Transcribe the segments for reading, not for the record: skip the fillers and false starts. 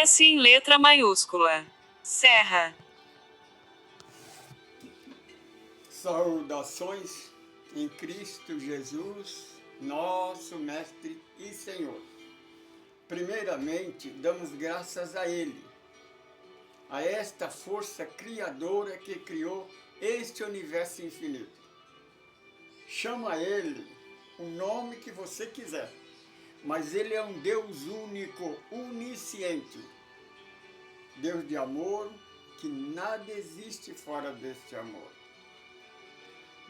S em letra maiúscula. Serra. Saudações em Cristo Jesus, nosso Mestre e Senhor. Primeiramente, damos graças a Ele, a esta força criadora que criou este universo infinito. Chama Ele o nome que você quiser, mas Ele é um Deus único, onisciente. Deus de amor, que nada existe fora deste amor.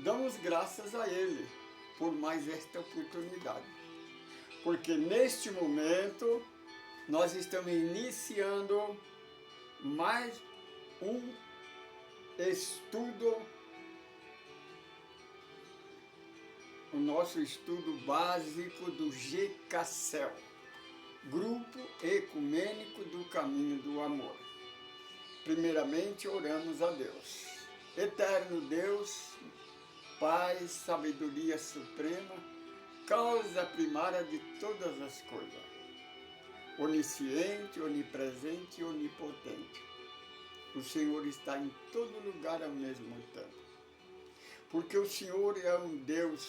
Damos graças a Ele por mais esta oportunidade, porque neste momento nós estamos iniciando mais um estudo, o nosso estudo básico do GECACEL, Grupo Ecumênico do Caminho do Amor. Primeiramente oramos a Deus. Eterno Deus, Pai, sabedoria suprema, causa primária de todas as coisas, onisciente, onipresente e onipotente. O Senhor está em todo lugar ao mesmo tempo, porque o Senhor é um Deus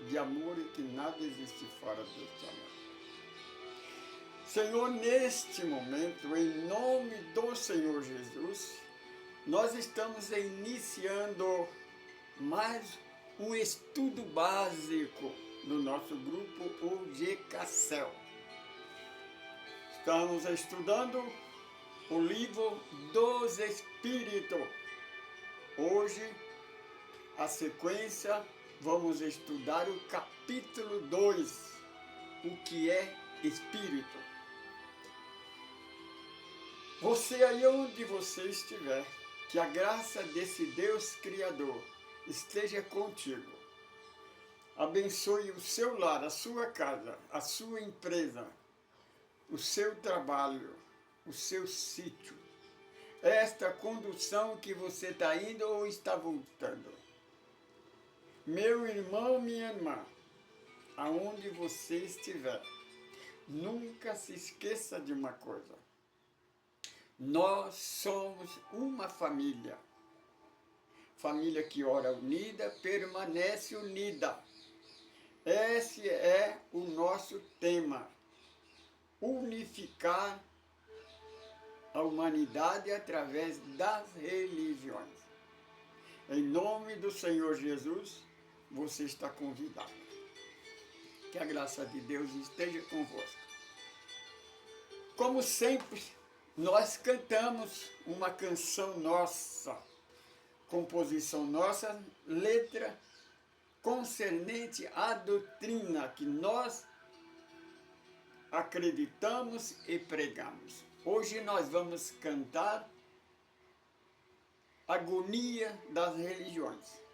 de amor e que nada existe fora deste amor. Senhor, neste momento, em nome do Senhor Jesus, nós estamos iniciando mais um estudo básico no nosso grupo, o GECACEL. Estamos estudando o livro dos Espíritos. Hoje, a sequência, vamos estudar o capítulo 2, o que é Espírito. Você aí onde você estiver, que a graça desse Deus Criador esteja contigo. Abençoe o seu lar, a sua casa, a sua empresa, o seu trabalho, o seu sítio. Esta condução que você está indo ou está voltando. Meu irmão, minha irmã, aonde você estiver, nunca se esqueça de uma coisa. Nós somos uma família. Família que ora unida, permanece unida. Esse é o nosso tema. Unificar a humanidade através das religiões. Em nome do Senhor Jesus, você está convidado. Que a graça de Deus esteja convosco. Como sempre, nós cantamos uma canção nossa, composição nossa, letra concernente à doutrina que nós acreditamos e pregamos. Hoje nós vamos cantar Agonia das Religiões.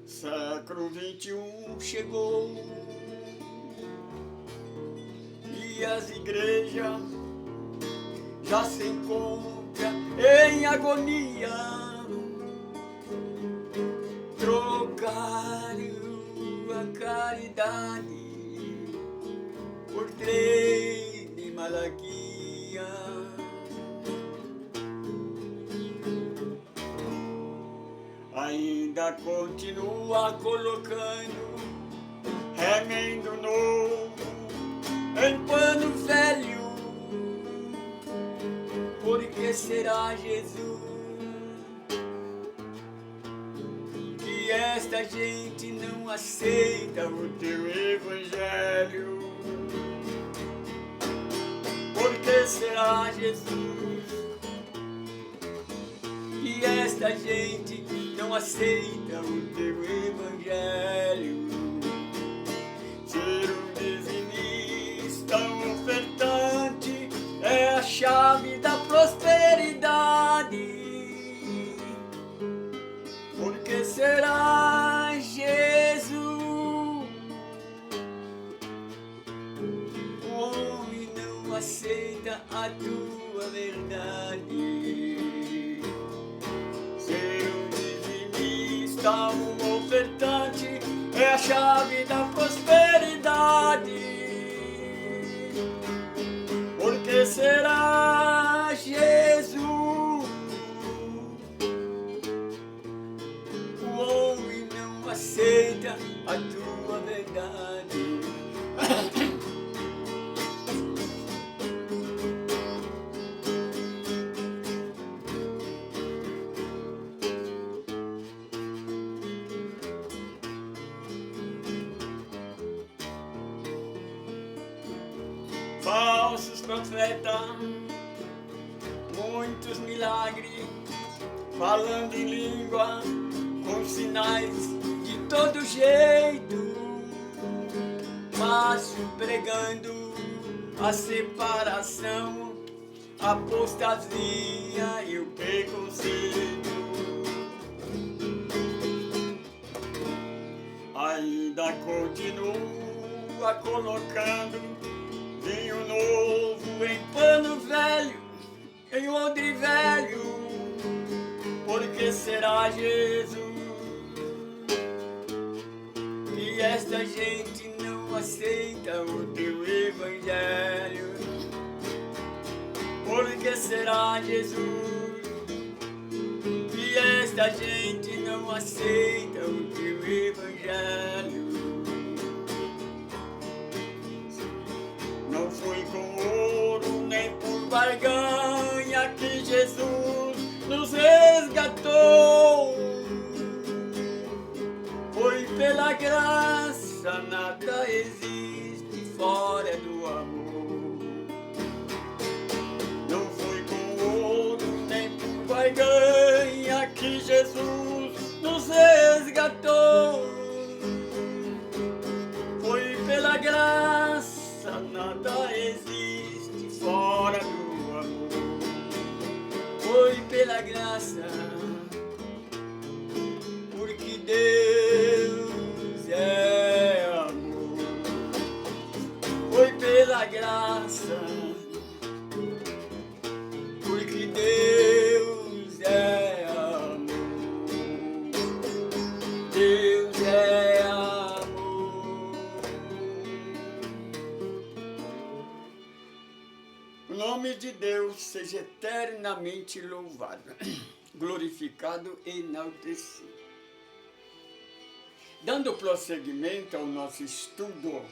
Século XXI chegou e as igrejas já se encontram em agonia. Trocaram a caridade por trem de Malaquia. Ainda continua colocando remendo novo em pano velho. Por que será, Jesus, que esta gente não aceita o teu evangelho? Por que será, Jesus, que esta gente não aceita o teu evangelho? Ser um dizimista, um ofertante, é a chave da prosperidade. Por que será, Jesus, o homem não aceita a tua verdade? Ser um dizimista, um ofertante, prosperidade. Porque será Jesus? O homem não aceita a tua verdade. Falsos profetas, muitos milagres, falando em língua, com sinais de todo jeito, mas pregando a separação, a apostasia e o preconceito. Ainda continua colocando vinho novo em pano velho, em odre velho. Porque será, Jesus, que esta gente não aceita o teu evangelho? Porque será, Jesus, que esta gente não aceita o teu evangelho? Não foi com ouro nem por barganha que Jesus nos resgatou. Foi pela graça, nada existe fora do amor. Não foi com ouro nem por barganha que Jesus nos resgatou. Foi pela graça, nada existe fora do amor. Foi pela graça, porque Deus é amor. Foi pela graça, porque Deus é amor. Deus é amor. O nome de Deus seja eternamente louvado, glorificado e enaltecido. Dando prosseguimento ao nosso estudo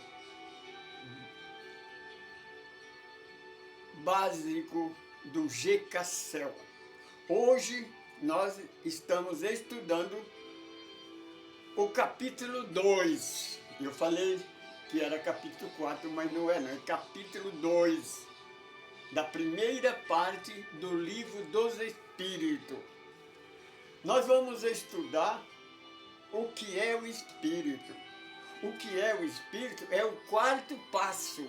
básico do GCACEL. Hoje nós estamos estudando o capítulo 2. Eu falei que era capítulo 4, mas não é, não. É capítulo 2 da primeira parte do livro dos Espíritos. Nós vamos estudar o que é o Espírito. O que é o Espírito é o quarto passo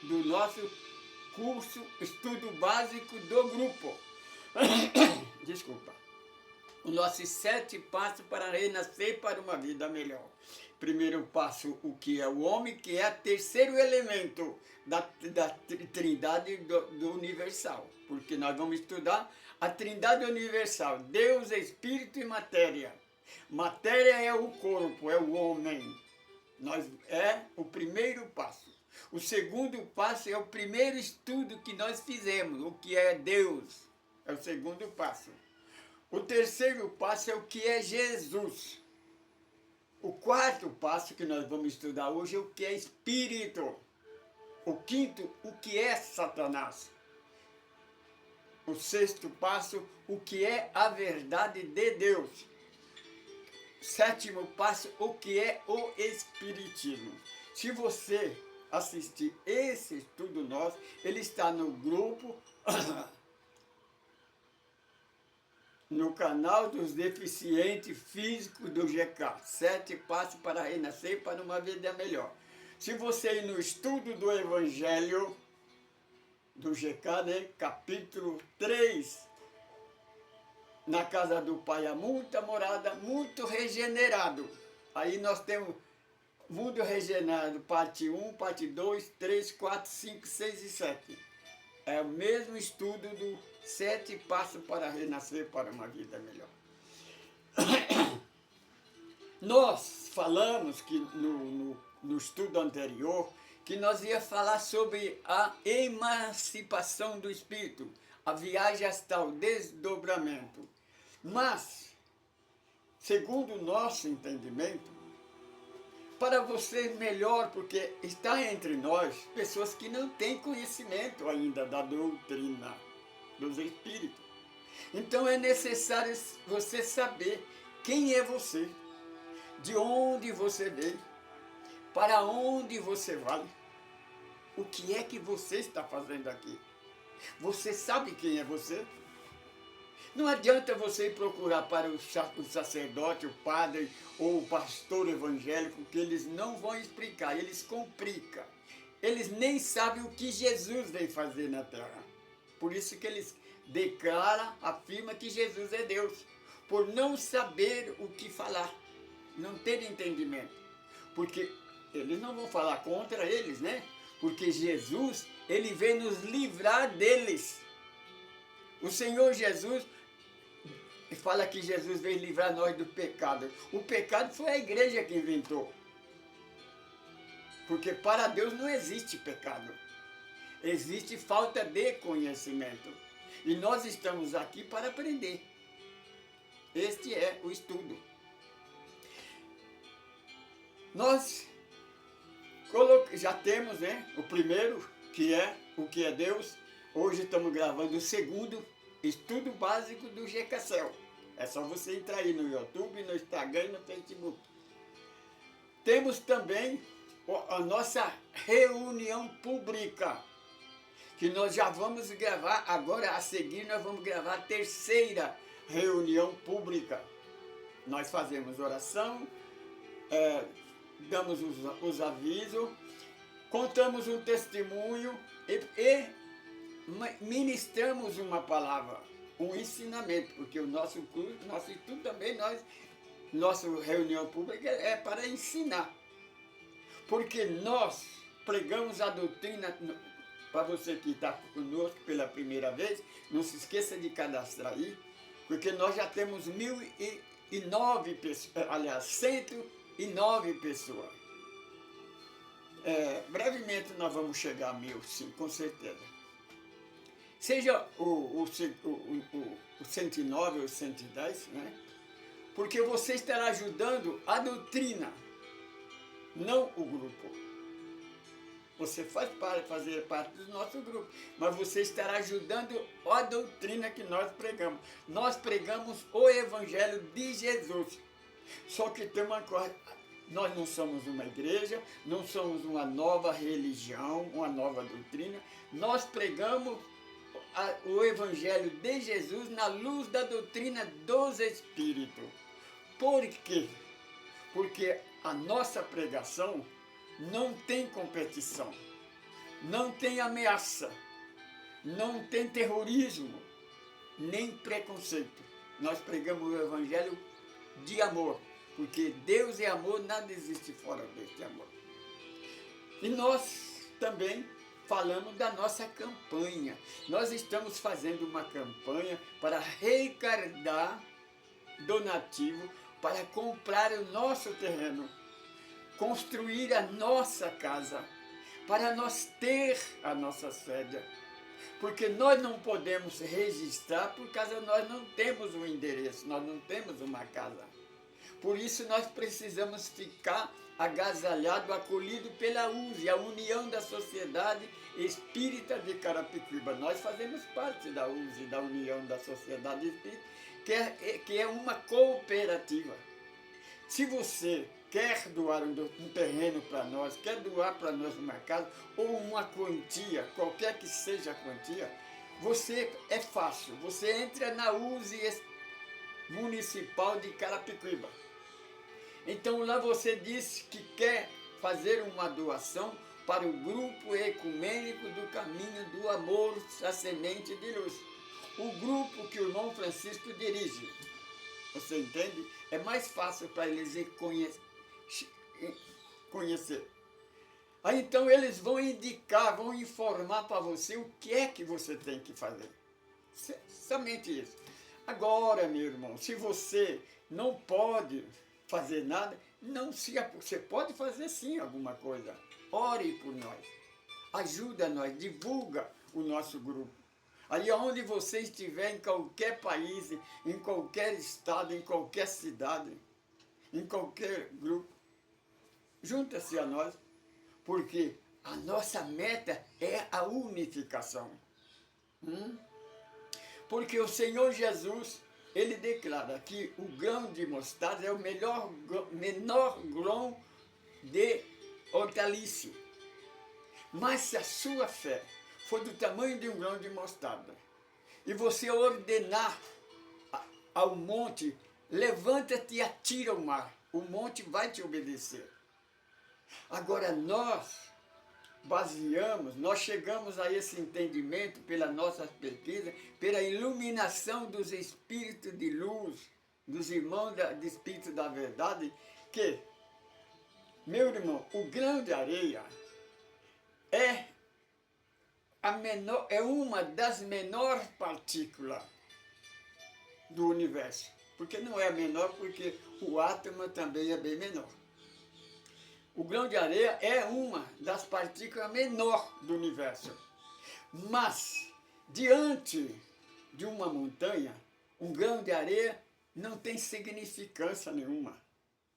do nosso curso Estudo Básico do Grupo. Desculpa. Os nossos 7 passos para renascer para uma vida melhor. Primeiro passo, o que é o homem, que é o terceiro elemento da trindade do universal. Porque nós vamos estudar a trindade universal, Deus, Espírito e matéria. Matéria é o corpo, é o homem. É o primeiro passo. O segundo passo é o primeiro estudo que nós fizemos, o que é Deus. É o segundo passo. O terceiro passo é o que é Jesus. O quarto passo que nós vamos estudar hoje é o que é Espírito. O quinto, o que é Satanás. O sexto passo, o que é a verdade de Deus. Sétimo passo, o que é o Espiritismo. Se você assistir esse estudo nosso, ele está no grupo, no canal dos deficientes físicos do GK. 7 passos para renascer para uma vida melhor. Se você ir no estudo do Evangelho do GK, né, capítulo 3, na casa do Pai há muita morada, muito regenerado. Aí nós temos mundo regenerado, parte 1, parte 2, 3, 4, 5, 6 e 7. É o mesmo estudo do 7 passos para renascer para uma vida melhor. Nós falamos que no estudo anterior que nós ia falar sobre a emancipação do espírito, a viagem astral, desdobramento. Mas, segundo o nosso entendimento, para você melhor, porque está entre nós pessoas que não têm conhecimento ainda da doutrina dos espíritos. Então é necessário você saber quem é você, de onde você veio, para onde você vai, o que é que você está fazendo aqui. Você sabe quem é você? Não adianta você ir procurar para o sacerdote, o padre ou o pastor evangélico, que eles não vão explicar, eles complicam. Eles nem sabem o que Jesus veio fazer na terra. Por isso que eles declaram, afirmam que Jesus é Deus, por não saber o que falar, não ter entendimento. Porque eles não vão falar contra eles, né? Porque Jesus, ele veio nos livrar deles. O Senhor Jesus fala que Jesus veio livrar nós do pecado. O pecado foi a igreja que inventou. Porque para Deus não existe pecado. Existe falta de conhecimento. E nós estamos aqui para aprender. Este é o estudo. Nós já temos, né, o primeiro, que é o que é Deus. Hoje estamos gravando o segundo estudo básico do GKCEL. É só você entrar aí no YouTube, no Instagram e no Facebook. Temos também a nossa reunião pública, que nós já vamos gravar, agora a seguir nós vamos gravar a terceira reunião pública. Nós fazemos oração, damos os avisos, contamos um testemunho e ministramos uma palavra, um ensinamento, porque o nosso curso, nosso estudo também, nossa reunião pública é para ensinar. Porque nós pregamos a doutrina, para você que está conosco pela primeira vez, não se esqueça de cadastrar aí, porque nós já temos 1.009 pessoas, aliás, 109 pessoas. Brevemente nós vamos chegar a 1.000, sim, com certeza. Seja o 109 ou 110, né? Porque você estará ajudando a doutrina, não o grupo. Você fazer parte do nosso grupo, mas você estará ajudando a doutrina que nós pregamos. Nós pregamos o Evangelho de Jesus. Só que tem uma coisa, nós não somos uma igreja, não somos uma nova religião, uma nova doutrina. Nós pregamos o Evangelho de Jesus na luz da doutrina dos Espíritos. Por quê? Porque a nossa pregação não tem competição, não tem ameaça, não tem terrorismo, nem preconceito. Nós pregamos o Evangelho de amor, porque Deus é amor, nada existe fora deste amor. E nós também falamos da nossa campanha. Nós estamos fazendo uma campanha para arrecadar donativo para comprar o nosso terreno, construir a nossa casa, para nós ter a nossa sede. Porque nós não podemos registrar, por causa nós não temos um endereço, nós não temos uma casa. Por isso nós precisamos ficar agasalhado, acolhido pela USE, a União da Sociedade Espírita de Carapicuíba. Nós fazemos parte da USE, da União da Sociedade Espírita, que é uma cooperativa. Se você quer doar um terreno para nós, quer doar para nós uma casa ou uma quantia, qualquer que seja a quantia, é fácil. Você entra na USE Municipal de Carapicuíba. Então lá você diz que quer fazer uma doação para o Grupo Ecumênico do Caminho do Amor, a Semente de Luz. O grupo que o irmão Francisco dirige. Você entende? É mais fácil para eles conhecer. Aí então eles vão indicar, vão informar para você o que é que você tem que fazer. Somente isso. Agora, meu irmão, se você não pode fazer nada, Não se... Você pode fazer sim alguma coisa. Ore por nós. Ajuda nós, divulga o nosso grupo. Aí onde você estiver, em qualquer país, em qualquer estado, em qualquer cidade, em qualquer grupo, junta-se a nós, porque a nossa meta é a unificação. Porque o Senhor Jesus, ele declara que o grão de mostarda é o menor grão de hortaliça. Mas se a sua fé for do tamanho de um grão de mostarda, e você ordenar ao monte, levanta-te e atira ao mar, o monte vai te obedecer. Agora nós chegamos a esse entendimento pela nossa pesquisa, pela iluminação dos espíritos de luz, dos irmãos do Espírito da Verdade, que, meu irmão, o grão de areia é uma das menores partículas do universo. Porque não é a menor, porque o átomo também é bem menor. O grão de areia é uma das partículas menor do universo. Mas, diante de uma montanha, um grão de areia não tem significância nenhuma.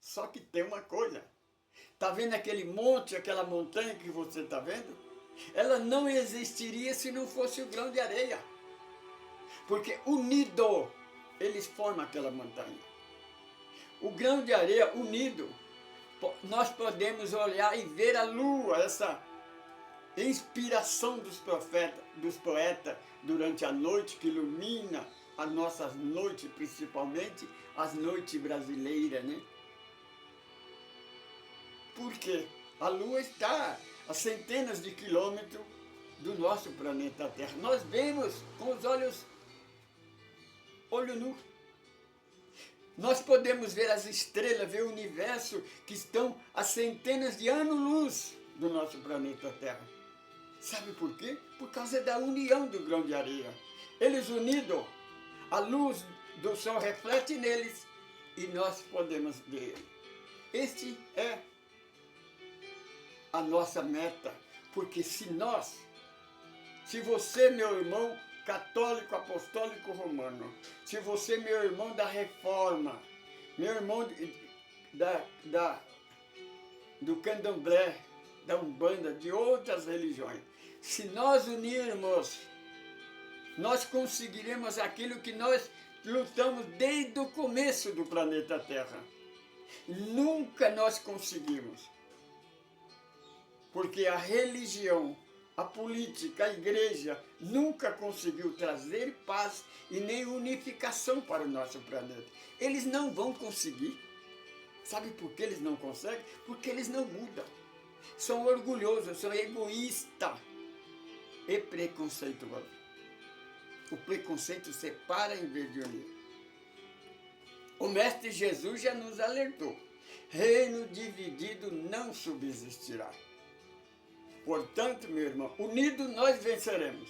Só que tem uma coisa. Está vendo aquele monte, aquela montanha que você está vendo? Ela não existiria se não fosse o grão de areia. Porque unido, eles formam aquela montanha. O grão de areia unido, nós podemos olhar e ver a lua, essa inspiração dos poetas durante a noite, que ilumina as nossas noites, principalmente as noites brasileiras, né? Porque a lua está a centenas de quilômetros do nosso planeta Terra. Nós vemos com os olho nu. Nós podemos ver as estrelas, ver o universo que estão a centenas de anos-luz do nosso planeta Terra. Sabe por quê? Por causa da união do grão de areia. Eles unidos, a luz do sol reflete neles e nós podemos ver. Este é a nossa meta, porque se você, meu irmão, católico, apostólico, romano, se você, meu irmão da Reforma, meu irmão do Candomblé, da Umbanda, de outras religiões, se nós unirmos, nós conseguiremos aquilo que nós lutamos desde o começo do planeta Terra. Nunca nós conseguimos. Porque a religião, a política, a igreja nunca conseguiu trazer paz e nem unificação para o nosso planeta. Eles não vão conseguir. Sabe por que eles não conseguem? Porque eles não mudam. São orgulhosos, são egoístas e preconceituosos. O preconceito separa em vez de unir. O Mestre Jesus já nos alertou. Reino dividido não subsistirá. Portanto, meu irmão, unidos nós venceremos,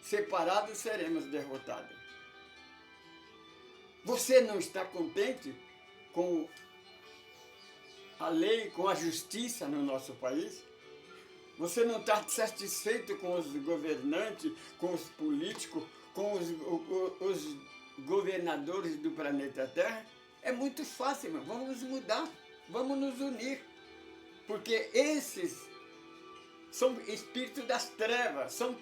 separados seremos derrotados. Você não está contente com a lei, com a justiça no nosso país? Você não está satisfeito com os governantes, com os políticos, com os governadores do planeta Terra? É muito fácil, irmão. Vamos mudar, vamos nos unir, porque esses são espíritos das trevas, são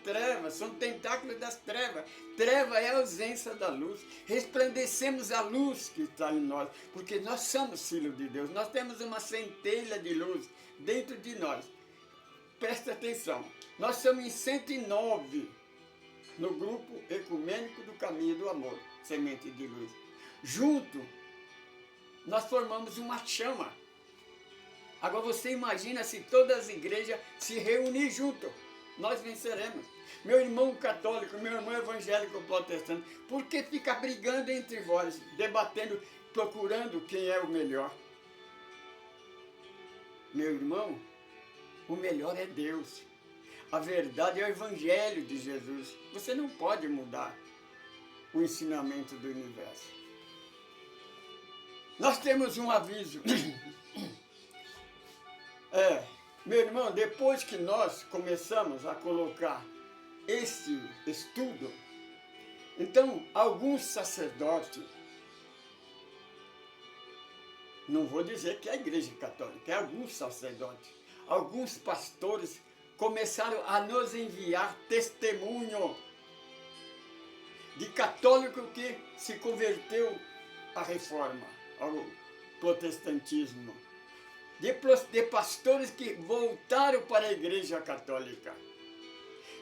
tentáculos das trevas. Treva é a ausência da luz. Resplandecemos a luz que está em nós, porque nós somos filhos de Deus. Nós temos uma centelha de luz dentro de nós. Presta atenção, nós somos em 109 no grupo ecumênico do Caminho do Amor, Semente de Luz. Junto, nós formamos uma chama. Agora você imagina se todas as igrejas se reunirem junto, nós venceremos. Meu irmão católico, meu irmão evangélico protestante, por que fica brigando entre vós, debatendo, procurando quem é o melhor? Meu irmão, o melhor é Deus. A verdade é o Evangelho de Jesus. Você não pode mudar o ensinamento do universo. Nós temos um aviso Meu irmão, depois que nós começamos a colocar esse estudo, então alguns sacerdotes, não vou dizer que é a Igreja Católica, é alguns sacerdotes, alguns pastores começaram a nos enviar testemunho de católico que se converteu à reforma, ao protestantismo, de pastores que voltaram para a Igreja Católica.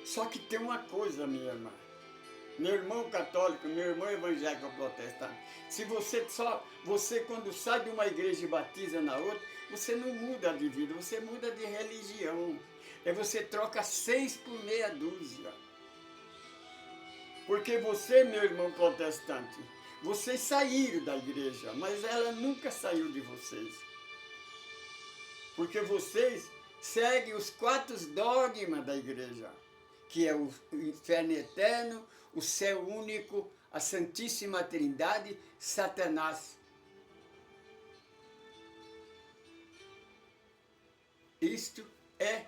Só que tem uma coisa, minha irmã, meu irmão católico, meu irmão evangélico protestante, se você quando sai de uma igreja e batiza na outra, você não muda de vida, você muda de religião. Você troca 6 por meia dúzia. Porque você, meu irmão protestante, vocês saíram da igreja, mas ela nunca saiu de vocês. Porque vocês seguem os 4 dogmas da igreja, que é o inferno eterno, o céu único, a Santíssima Trindade, Satanás. Isto é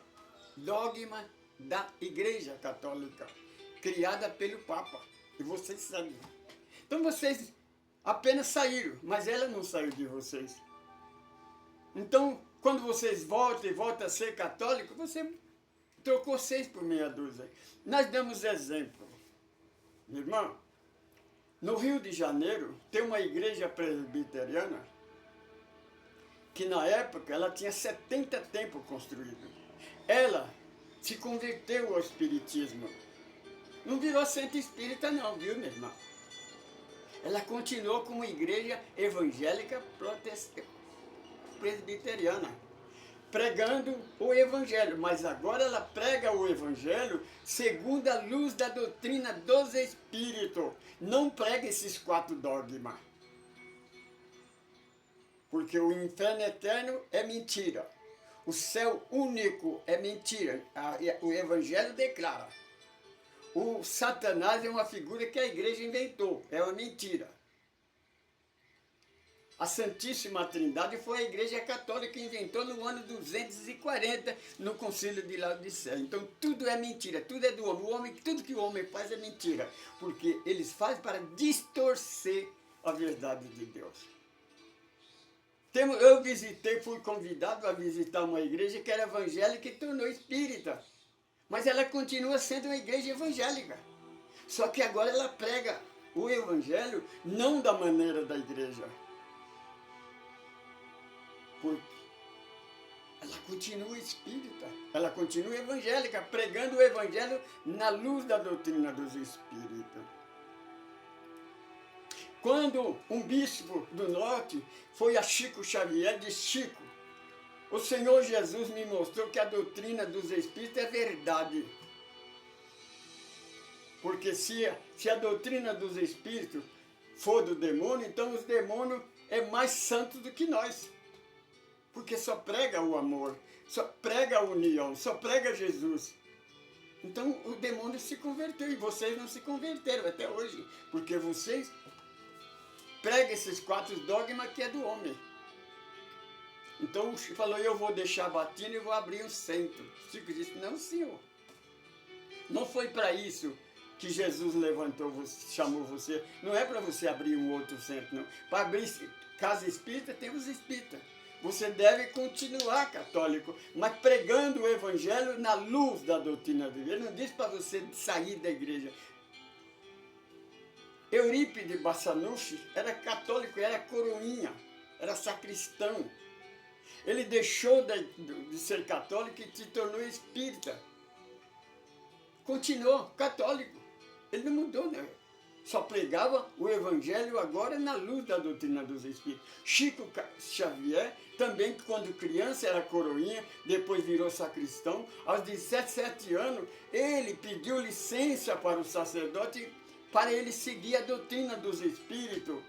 dogma da Igreja Católica, criada pelo Papa, e vocês sabem. Então vocês apenas saíram, mas ela não saiu de vocês. Então, quando vocês voltam e voltam a ser católico, você trocou 6 por meia dúzia. Nós damos exemplo. Meu irmão, no Rio de Janeiro tem uma igreja presbiteriana que na época ela tinha 70 templos construídos. Ela se converteu ao espiritismo. Não virou centro espírita não, viu, meu irmão? Ela continuou como igreja evangélica presbiteriana, pregando o evangelho, mas agora ela prega o evangelho segundo a luz da doutrina dos espíritos. Não prega esses 4 dogmas. Porque o inferno eterno é mentira. O céu único é mentira. O evangelho declara. O Satanás é uma figura que a igreja inventou. É uma mentira. A Santíssima Trindade foi a Igreja Católica que inventou no ano 240, no Concílio de Laodiceia. Então tudo é mentira, tudo é do homem. Tudo que o homem faz é mentira, porque eles fazem para distorcer a verdade de Deus. Eu fui convidado a visitar uma igreja que era evangélica e tornou espírita. Mas ela continua sendo uma igreja evangélica. Só que agora ela prega o evangelho não da maneira da igreja. Porque ela continua espírita, ela continua evangélica, pregando o evangelho na luz da doutrina dos espíritos. Quando um bispo do norte foi a Chico Xavier, disse: Chico, o Senhor Jesus me mostrou que a doutrina dos espíritos é verdade. Porque se a doutrina dos espíritos for do demônio, então os demônios é mais santos do que nós. Porque só prega o amor, só prega a união, só prega Jesus. Então o demônio se converteu e vocês não se converteram até hoje. Porque vocês pregam esses 4 dogmas que é do homem. Então o Chico falou: eu vou deixar a batina e vou abrir um centro. O Chico disse: não, senhor. Não foi para isso que Jesus levantou você, chamou você. Não é para você abrir um outro centro, não. Para abrir casa espírita, tem os espíritas. Você deve continuar católico, mas pregando o evangelho na luz da doutrina de Deus. Ele não diz para você sair da igreja. Eurípides Bassanufo era católico, era coroinha, era sacristão. Ele deixou de ser católico e se tornou espírita. Continuou católico. Ele não mudou, né? Só pregava o evangelho agora na luz da doutrina dos espíritos. Chico Xavier, também quando criança era coroinha, depois virou sacristão. Aos 17 anos, ele pediu licença para o sacerdote para ele seguir a doutrina dos espíritos,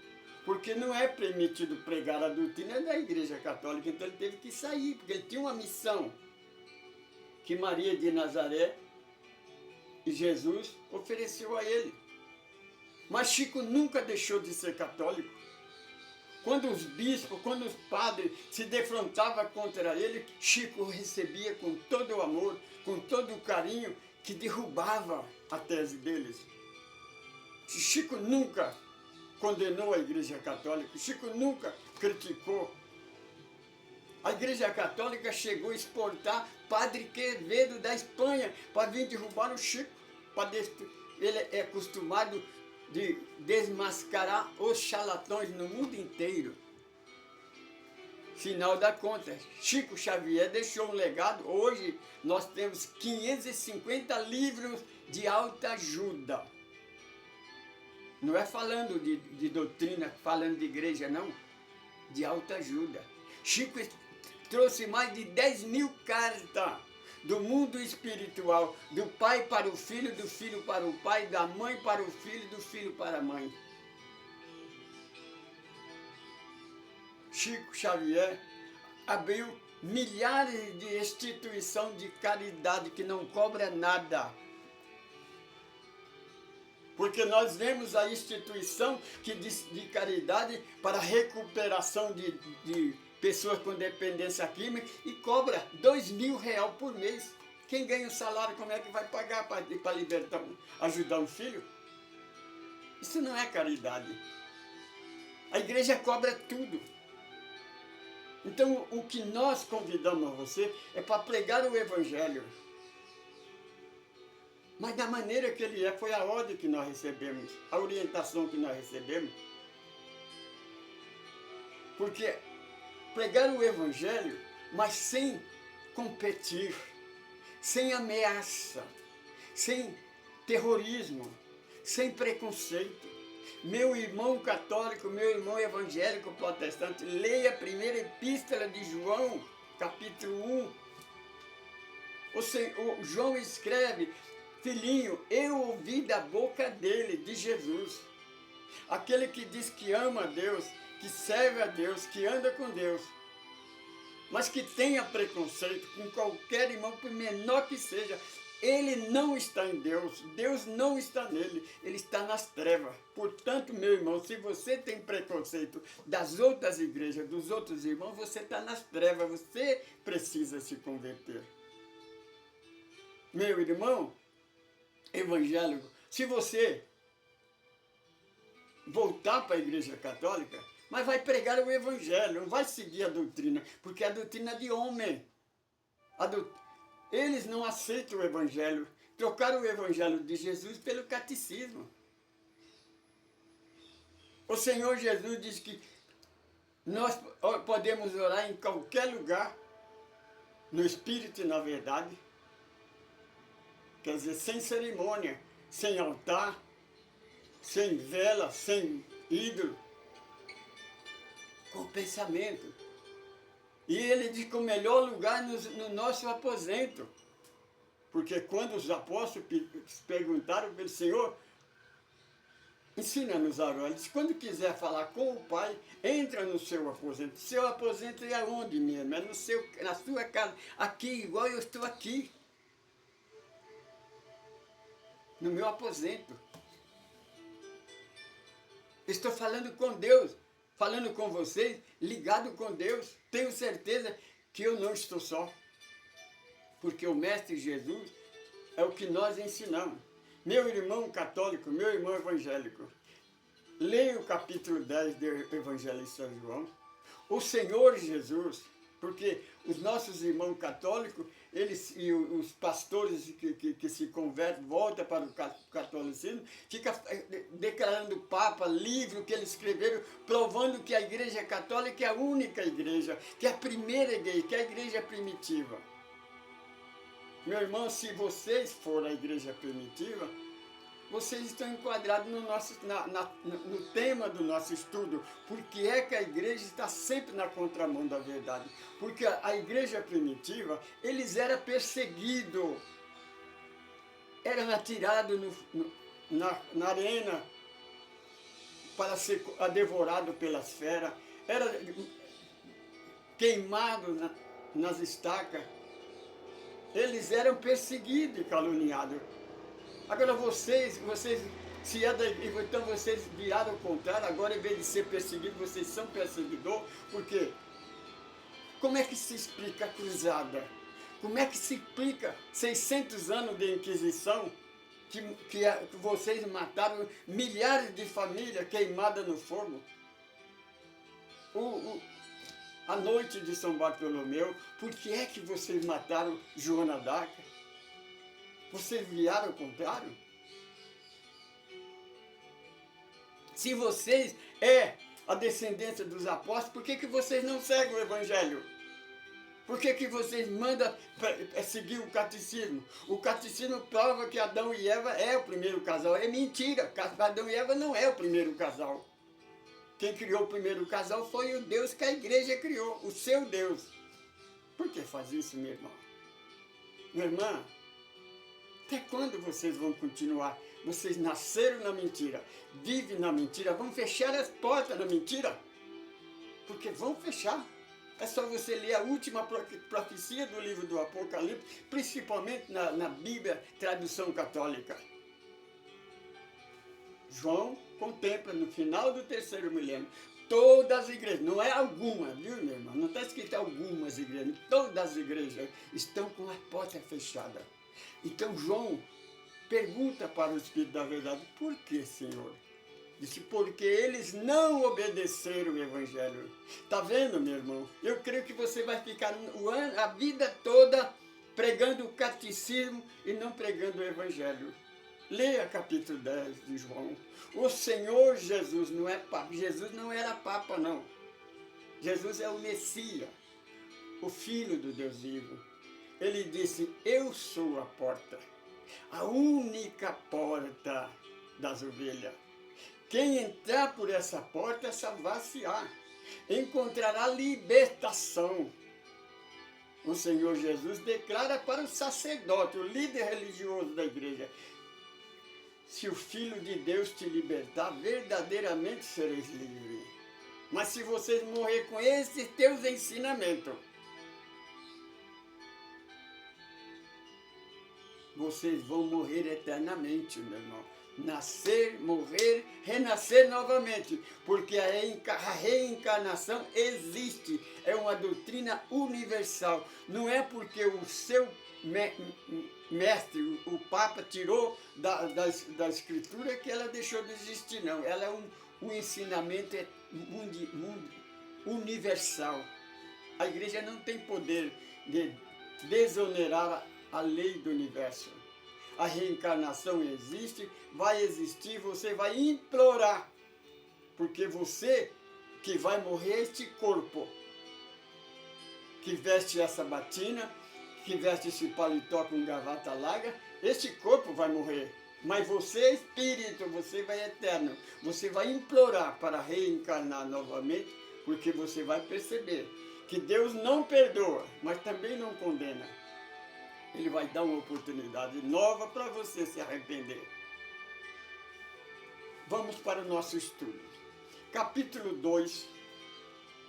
porque não é permitido pregar a doutrina da Igreja Católica, então ele teve que sair, porque ele tinha uma missão que Maria de Nazaré e Jesus ofereceu a ele. Mas Chico nunca deixou de ser católico. Quando os bispos, quando os padres se defrontavam contra ele, Chico recebia com todo o amor, com todo o carinho, que derrubava a tese deles. Chico nunca condenou a Igreja Católica, Chico nunca criticou. A Igreja Católica chegou a exportar Padre Quevedo da Espanha para vir derrubar o Chico. Ele é acostumado de desmascarar os charlatões no mundo inteiro. Final da conta, Chico Xavier deixou um legado. Hoje nós temos 550 livros de autoajuda. Não é falando de doutrina, falando de igreja, não. De autoajuda. Chico trouxe mais de 10.000 cartas do mundo espiritual, do pai para o filho, do filho para o pai, da mãe para o filho, do filho para a mãe. Chico Xavier abriu milhares de instituições de caridade que não cobra nada. Porque nós vemos a instituição de caridade para recuperação de pessoas com dependência química e cobra R$2.000 por mês. Quem ganha o salário, como é que vai pagar para libertar, ajudar um filho? Isso não é caridade. A igreja cobra tudo. Então, o que nós convidamos a você é para pregar o Evangelho. Mas da maneira que ele é, foi a ordem que nós recebemos, a orientação que nós recebemos. Porque pregar o Evangelho, mas sem competir, sem ameaça, sem terrorismo, sem preconceito. Meu irmão católico, meu irmão evangélico protestante, leia a primeira epístola de João, capítulo 1. O João escreve: filhinho, eu ouvi da boca dele, de Jesus, aquele que diz que ama a Deus, que serve a Deus, que anda com Deus, mas que tenha preconceito com qualquer irmão, por menor que seja, ele não está em Deus, Deus não está nele, ele está nas trevas. Portanto, meu irmão, se você tem preconceito das outras igrejas, dos outros irmãos, você está nas trevas, você precisa se converter. Meu irmão evangélico, se você voltar para a Igreja Católica, mas vai pregar o Evangelho, não vai seguir a doutrina, porque é a doutrina é de homem. Eles não aceitam o Evangelho, trocaram o Evangelho de Jesus pelo catecismo. O Senhor Jesus diz que nós podemos orar em qualquer lugar, no Espírito e na verdade. Quer dizer, sem cerimônia, sem altar, sem vela, sem ídolo, com pensamento. E ele diz que o melhor lugar no nosso aposento. Porque quando os apóstolos perguntaram para o Senhor, ensina-nos a orar. Ele disse: quando quiser falar com o Pai, entra no seu aposento. Seu aposento é aonde mesmo? É na sua casa, aqui, igual eu estou aqui. No meu aposento. Estou falando com Deus, falando com vocês, ligado com Deus. Tenho certeza que eu não estou só. Porque o Mestre Jesus é o que nós ensinamos. Meu irmão católico, meu irmão evangélico, leia o capítulo 10 do Evangelho de São João. O Senhor Jesus, porque os nossos irmãos católicos, eles e os pastores que se convertem, voltam para o catolicismo, ficam declarando Papa, livro que eles escreveram, provando que a Igreja Católica é a única igreja, que é a primeira igreja, que é a igreja primitiva. Meu irmão, se vocês forem a igreja primitiva, vocês estão enquadrados no tema do nosso estudo. Porque é que a igreja está sempre na contramão da verdade. Porque a igreja primitiva, eles eram perseguidos, eram atirados na arena para ser devorado pelas feras, eram queimados nas estacas. Eles eram perseguidos e caluniados. Agora vocês Se é da igreja, então vocês viraram ao contrário, agora em vez de ser perseguidos, vocês são perseguidores, por quê? Como é que se explica a cruzada? Como é que se explica 600 anos de Inquisição, que vocês mataram milhares de famílias queimadas no fogo? A noite de São Bartolomeu, por que é que vocês mataram Joana d'Arc? Vocês viraram ao contrário? Se vocês a descendência dos apóstolos, por que vocês não seguem o Evangelho? Por que vocês mandam seguir o catecismo? O catecismo prova que Adão e Eva é o primeiro casal. É mentira, Adão e Eva não é o primeiro casal. Quem criou o primeiro casal foi o Deus que a igreja criou, o seu Deus. Por que faz isso, meu irmão? Minha irmã, até quando vocês vão continuar? Vocês nasceram na mentira, vivem na mentira, vão fechar as portas na mentira? Porque vão fechar. É só você ler a última profecia do livro do Apocalipse, principalmente na Bíblia, tradução católica. João contempla no final do 3º milênio todas as igrejas, não é alguma, viu, meu irmão? Não está escrito algumas igrejas, todas as igrejas estão com a porta fechada. Então João pergunta para o Espírito da Verdade, por que, Senhor? Disse, porque eles não obedeceram o Evangelho. Está vendo, meu irmão? Eu creio que você vai ficar a vida toda pregando o catecismo e não pregando o Evangelho. Leia capítulo 10 de João. O Senhor Jesus não é Papa. Jesus não era Papa, não. Jesus é o Messias, o Filho do Deus vivo. Ele disse, eu sou a porta, a única porta das ovelhas. Quem entrar por essa porta salvar-se-á, encontrará libertação. O Senhor Jesus declara para o sacerdote, o líder religioso da igreja, se o Filho de Deus te libertar, verdadeiramente sereis livres. Mas se vocês morrer com esses teus ensinamentos, vocês vão morrer eternamente, meu irmão. Nascer, morrer, renascer novamente, porque a reencarnação existe, é uma doutrina universal. Não é porque o seu mestre, o Papa, tirou da Escritura que ela deixou de existir, não. Ela é um ensinamento universal. A igreja não tem poder de desonerar a lei do universo. A reencarnação existe, vai existir, você vai implorar, porque você que vai morrer este corpo, que veste essa batina, que veste esse paletó com gravata larga, este corpo vai morrer, mas você é espírito, você vai eterno, você vai implorar para reencarnar novamente, porque você vai perceber que Deus não perdoa, mas também não condena. Ele vai dar uma oportunidade nova para você se arrepender. Vamos para o nosso estudo. Capítulo 2.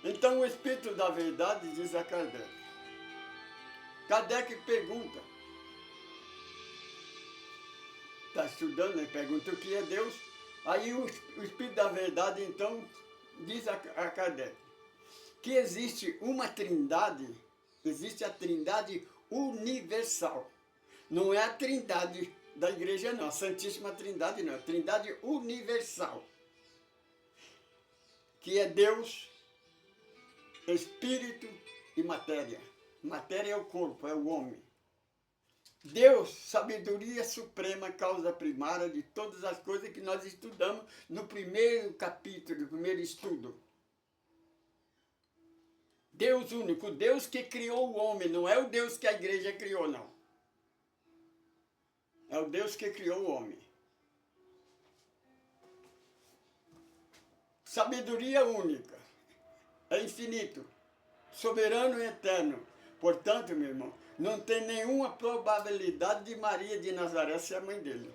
Então o Espírito da Verdade diz a Kardec. Kardec pergunta. Está estudando, ele pergunta o que é Deus. Aí o Espírito da Verdade então diz a Kardec que existe uma trindade, existe a trindade universal. Não é a trindade da igreja, não. A Santíssima Trindade, não. A trindade universal. Que é Deus, Espírito e matéria. Matéria é o corpo, é o homem. Deus, sabedoria suprema, causa primária de todas as coisas que nós estudamos no primeiro capítulo, no primeiro estudo. Deus único, Deus que criou o homem, não é o Deus que a igreja criou, não. É o Deus que criou o homem. Sabedoria única, é infinito, soberano e eterno. Portanto, meu irmão, não tem nenhuma probabilidade de Maria de Nazaré ser a mãe dele.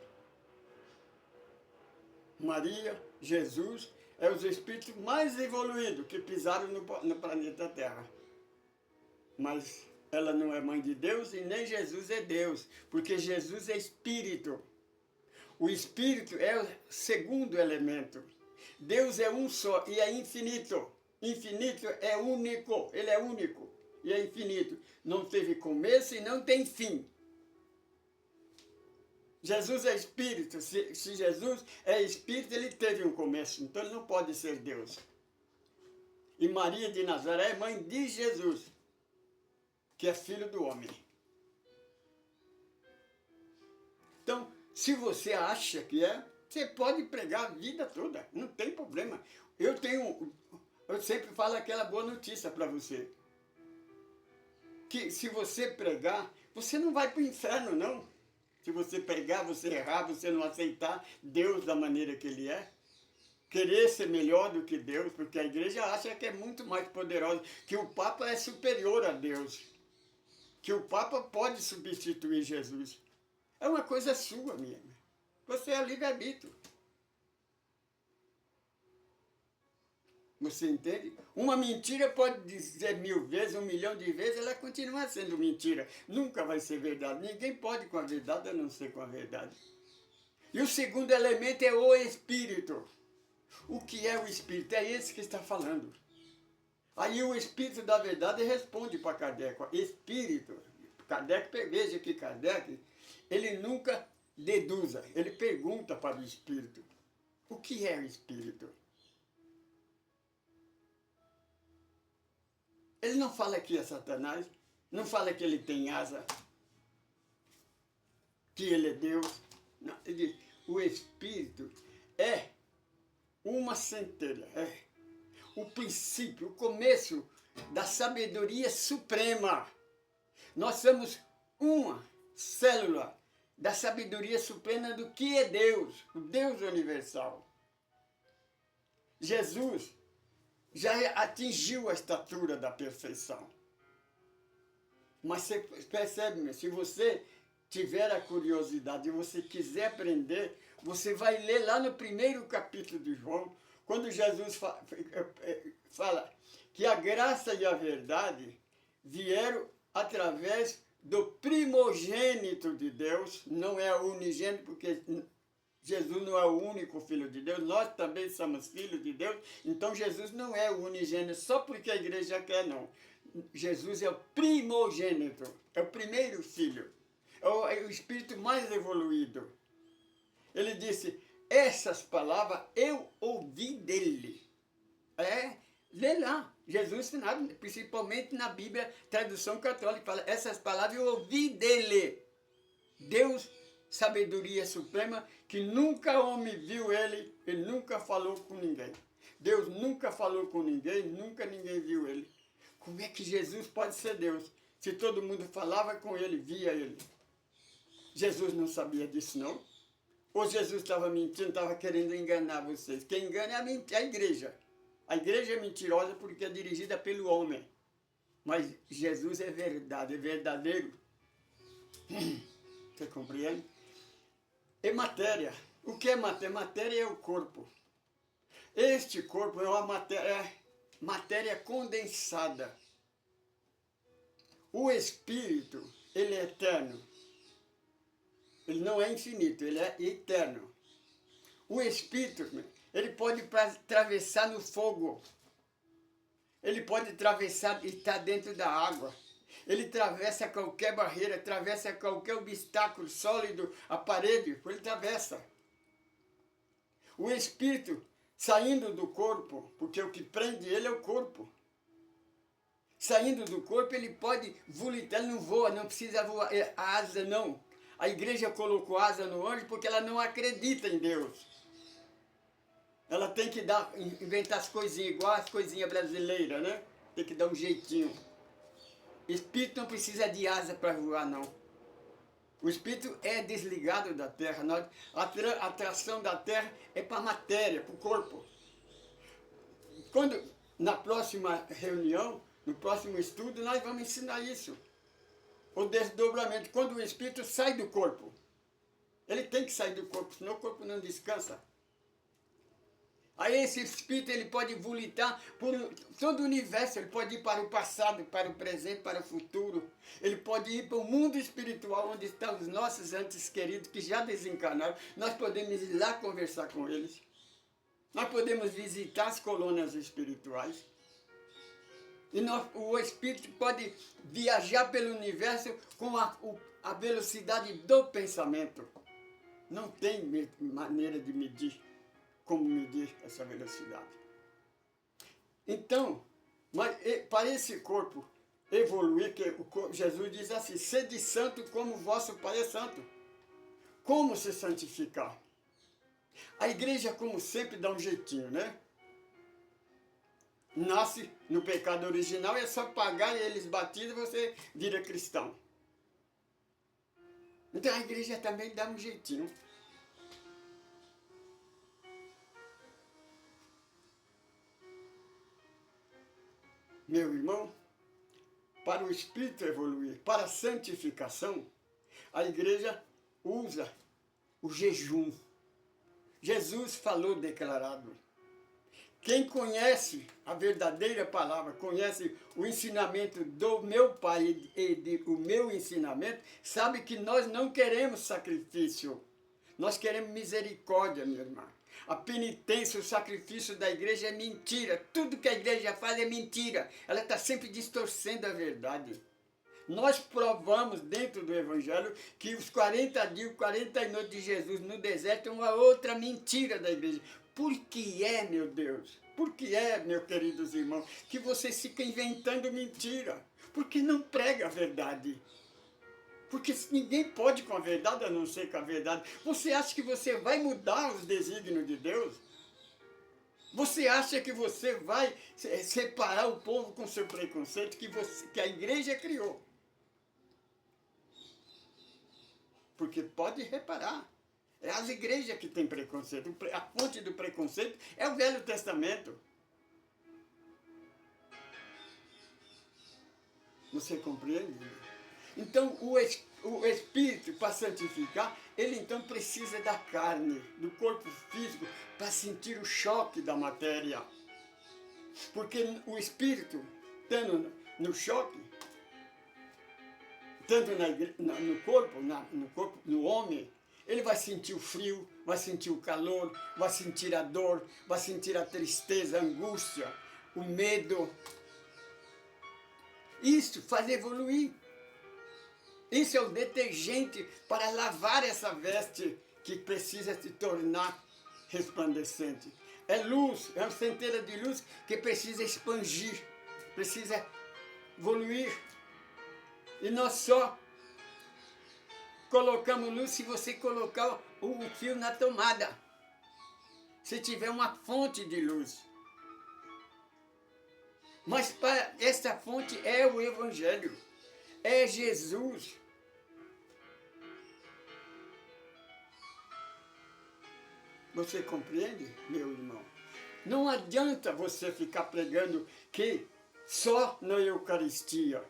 Maria, Jesus, é os espíritos mais evoluídos que pisaram no planeta Terra. Mas ela não é mãe de Deus e nem Jesus é Deus, porque Jesus é espírito. O Espírito é o segundo elemento. Deus é um só e é infinito. Infinito é único, ele é único e é infinito. Não teve começo e não tem fim. Jesus é Espírito. Se Jesus é Espírito, ele teve um começo, então ele não pode ser Deus. E Maria de Nazaré é mãe de Jesus, que é filho do homem. Então, se você acha que é, você pode pregar a vida toda, não tem problema. Eu sempre falo aquela boa notícia para você. Que se você pregar, você não vai para o inferno, não. Se você pregar, você errar, você não aceitar Deus da maneira que Ele é. Querer ser melhor do que Deus, porque a igreja acha que é muito mais poderosa, que o Papa é superior a Deus, que o Papa pode substituir Jesus. É uma coisa sua, minha irmã. Você é livre-arbítrio. Você entende? Uma mentira pode dizer 1000 vezes, 1 milhão de vezes, ela continua sendo mentira. Nunca vai ser verdade. Ninguém pode com a verdade a não ser com a verdade. E o segundo elemento é o Espírito. O que é o Espírito? É esse que está falando. Aí o Espírito da verdade responde para Kardec. Espírito. Kardec, veja que Kardec, ele nunca deduza, ele pergunta para o Espírito. O que é o Espírito? Ele não fala que é Satanás, não fala que ele tem asa, que ele é Deus. Não, ele diz, o Espírito é uma centelha, é o princípio, o começo da sabedoria suprema. Nós somos uma célula da sabedoria suprema do que é Deus, o Deus universal. Jesus já atingiu a estatura da perfeição. Mas você percebe, se você tiver a curiosidade e você quiser aprender, você vai ler lá no 1º capítulo de João, quando Jesus fala que a graça e a verdade vieram através do primogênito de Deus, não é o unigênito, porque Jesus não é o único Filho de Deus, nós também somos filhos de Deus, então Jesus não é o unigênito só porque a igreja quer, não. Jesus é o primogênito, é o primeiro filho, é o espírito mais evoluído. Ele disse, essas palavras eu ouvi dele. Lê lá, Jesus, principalmente na Bíblia, tradução católica, fala, essas palavras eu ouvi dele. Deus, sabedoria suprema, que nunca homem viu ele nunca falou com ninguém. Deus nunca falou com ninguém, nunca ninguém viu ele. Como é que Jesus pode ser Deus? Se todo mundo falava com ele, via ele. Jesus não sabia disso, não? Ou Jesus estava mentindo, estava querendo enganar vocês? Quem engana é a igreja. A igreja é mentirosa porque é dirigida pelo homem. Mas Jesus é verdade, é verdadeiro. Você compreende? É matéria. O que é matéria? Matéria é o corpo. Este corpo é uma matéria condensada. O espírito, ele é eterno. Ele não é infinito, ele é eterno. O espírito, ele pode atravessar no fogo. Ele pode atravessar e estar dentro da água. Ele atravessa qualquer barreira, atravessa qualquer obstáculo sólido, a parede, ele atravessa. O espírito saindo do corpo, porque o que prende ele é o corpo. Saindo do corpo, ele pode voar, ele não voa, não precisa voar, a asa não. A igreja colocou asa no anjo porque ela não acredita em Deus. Ela tem que inventar as coisinhas, igual as coisinhas brasileiras, né? Tem que dar um jeitinho. Espírito não precisa de asa para voar, não. O espírito é desligado da terra. A atração da terra é para a matéria, para o corpo. Na próxima reunião, no próximo estudo, nós vamos ensinar isso. O desdobramento, quando o espírito sai do corpo. Ele tem que sair do corpo, senão o corpo não descansa. Aí esse espírito ele pode volitar por todo o universo, ele pode ir para o passado, para o presente, para o futuro. Ele pode ir para o mundo espiritual, onde estão os nossos entes queridos que já desencarnaram. Nós podemos ir lá conversar com eles. Nós podemos visitar as colônias espirituais. E o espírito pode viajar pelo universo com a velocidade do pensamento. Não tem maneira de medir. Como medir essa velocidade. Então, mas para esse corpo evoluir, que Jesus diz assim, sede santo como vosso Pai é santo. Como se santificar? A igreja, como sempre, dá um jeitinho, né? Nasce no pecado original, é só pagar e eles batizam, você vira cristão. Então a igreja também dá um jeitinho. Meu irmão, para o espírito evoluir, para a santificação, a igreja usa o jejum. Jesus falou declarado. Quem conhece a verdadeira palavra, conhece o ensinamento do meu Pai e o meu ensinamento, sabe que nós não queremos sacrifício. Nós queremos misericórdia, minha irmã. A penitência, o sacrifício da igreja é mentira. Tudo que a igreja faz é mentira. Ela está sempre distorcendo a verdade. Nós provamos dentro do Evangelho que os 40 dias, 40 noites de Jesus no deserto é uma outra mentira da igreja. Por que é, meu Deus? Por que é, meus queridos irmãos, que vocês ficam inventando mentira? Porque não prega a verdade. Porque ninguém pode com a verdade, a não ser com a verdade. Você acha que você vai mudar os desígnios de Deus? Você acha que você vai separar o povo com seu preconceito que a igreja criou? Porque pode reparar. É as igrejas que têm preconceito. A fonte do preconceito é o Velho Testamento. Você compreende? Então, o espírito, para santificar, ele então precisa da carne, do corpo físico, para sentir o choque da matéria. Porque o espírito, estando no choque, tanto no corpo, no homem, ele vai sentir o frio, vai sentir o calor, vai sentir a dor, vai sentir a tristeza, a angústia, o medo. Isso faz evoluir. Isso é o detergente para lavar essa veste que precisa se tornar resplandecente. É luz, é uma centelha de luz que precisa expandir, precisa evoluir. E nós só colocamos luz se você colocar o fio na tomada. Se tiver uma fonte de luz. Mas para essa fonte é o Evangelho. É Jesus. Você compreende, meu irmão? Não adianta você ficar pregando que só na Eucaristia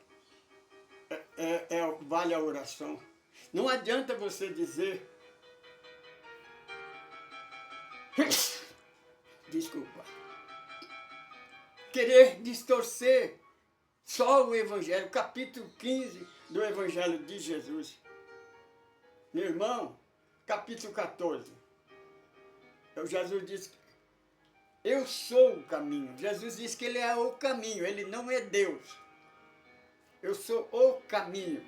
vale a oração. Não adianta você dizer... Desculpa. Querer distorcer só o Evangelho, capítulo 15 do Evangelho de Jesus. Meu irmão, capítulo 14. Jesus disse, eu sou o caminho. Jesus disse que ele é o caminho, ele não é Deus. Eu sou o caminho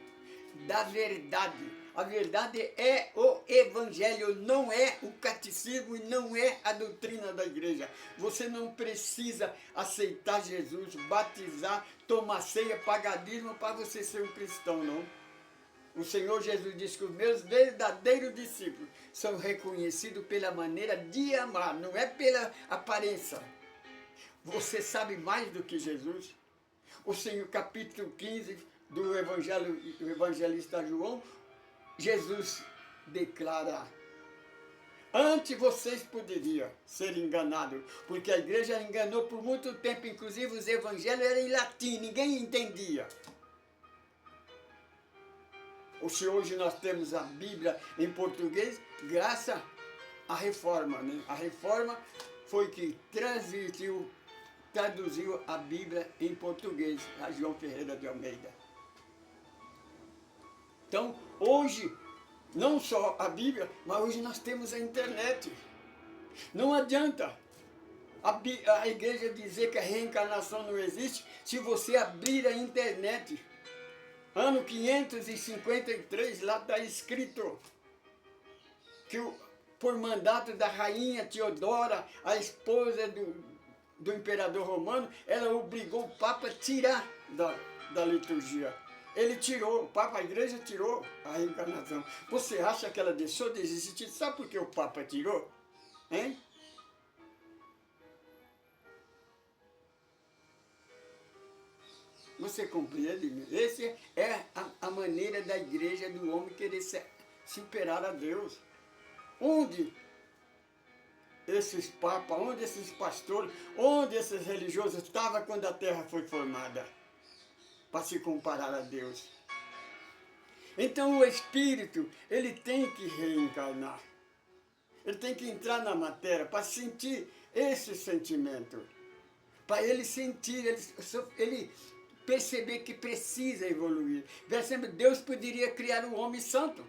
da verdade. A verdade é o Evangelho, não é o catecismo e não é a doutrina da igreja. Você não precisa aceitar Jesus, batizar, tomar ceia, pagar dízimo para você ser um cristão, não. O Senhor Jesus disse que os meus verdadeiros discípulos são reconhecidos pela maneira de amar, não é pela aparência. Você sabe mais do que Jesus? O Senhor, capítulo 15 do Evangelho, do evangelista João, Jesus declara, antes vocês poderiam ser enganados, porque a igreja enganou por muito tempo, inclusive os evangelhos eram em latim, ninguém entendia. Se hoje nós temos a Bíblia em português, graças à reforma, né? A reforma foi que traduziu a Bíblia em português, a João Ferreira de Almeida. Então, hoje, não só a Bíblia, mas hoje nós temos a internet. Não adianta a igreja dizer que a reencarnação não existe se você abrir a internet. Ano 553, lá está escrito que por mandato da rainha Teodora, a esposa do imperador romano, ela obrigou o Papa a tirar da liturgia. Ele tirou, o Papa, a igreja tirou a reencarnação. Você acha que ela deixou de existir? Sabe por que o Papa tirou? Hein? Você compreende? Essa é a maneira da igreja, do homem querer superar a Deus. Onde esses papas, onde esses pastores, onde esses religiosos estavam quando a terra foi formada? Para se comparar a Deus. Então o espírito, ele tem que reencarnar. Ele tem que entrar na matéria para sentir esse sentimento. Para ele sentir, ele perceber que precisa evoluir. Deus poderia criar um homem santo,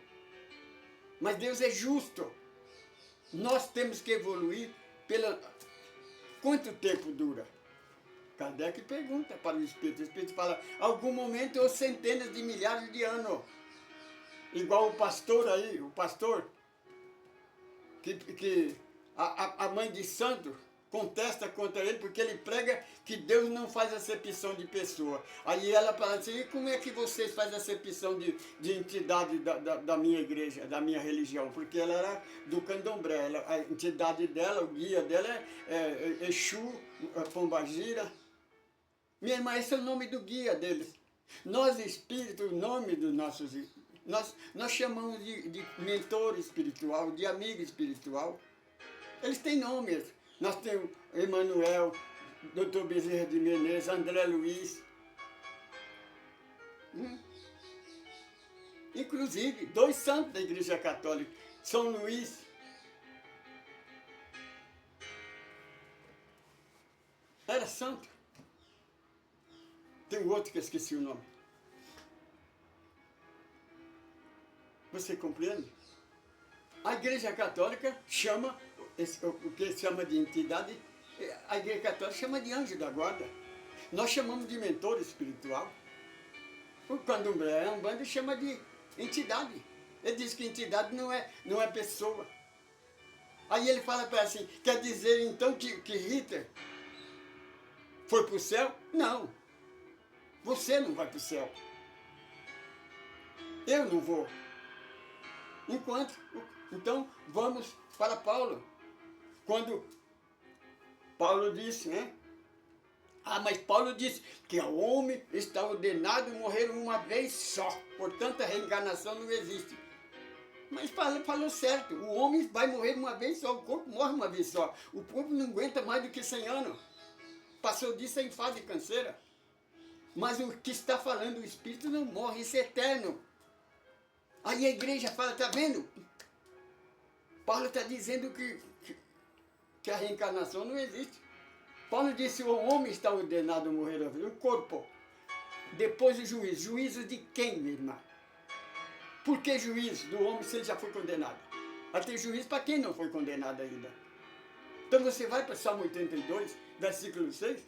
mas Deus é justo. Nós temos que evoluir pela... Quanto tempo dura? Kardec pergunta para o Espírito fala, algum momento ou centenas de milhares de anos. Igual o pastor aí, o pastor, que a mãe de santo contesta contra ele porque ele prega que Deus não faz acepção de pessoa. Aí ela fala assim, e como é que vocês fazem acepção de entidade da minha igreja, da minha religião? Porque ela era do candomblé, a entidade dela, o guia dela é Exu, Pombagira. Minha irmã, esse é o nome do guia deles. Nós espíritos, o nome dos nossos... Nós chamamos de mentor espiritual, de amigo espiritual. Eles têm nomes. Nós temos Emmanuel, Dr. Bezerra de Menezes, André Luiz. Inclusive, 2 santos da Igreja Católica, São Luís. Era santo. Tem um outro que eu esqueci o nome. Você compreende? A Igreja Católica chama, o que chama de entidade, a Igreja Católica chama de anjo da guarda. Nós chamamos de mentor espiritual. O candomblé, a Umbanda chama de entidade. Ele diz que entidade não é pessoa. Aí ele fala para assim, quer dizer então que Hitler foi para o céu? Não. Você não vai para o céu. Eu não vou. Então, vamos para Paulo. Quando Paulo disse, né? Mas Paulo disse que o homem está ordenado a morrer uma vez só. Portanto, a reencarnação não existe. Mas falou certo. O homem vai morrer uma vez só. O corpo morre uma vez só. O corpo não aguenta mais do que 100 anos. Passou disso em fase canseira. Mas o que está falando, o espírito não morre, isso é eterno. Aí a igreja fala, está vendo? Paulo está dizendo que a reencarnação não existe. Paulo disse, o homem está ordenado a morrer a vida, o corpo. Depois o juízo. Juízo de quem, minha irmã? Por que juízo do homem se ele já foi condenado? Vai ter juízo para quem não foi condenado ainda. Então você vai para Salmo 82, versículo 6.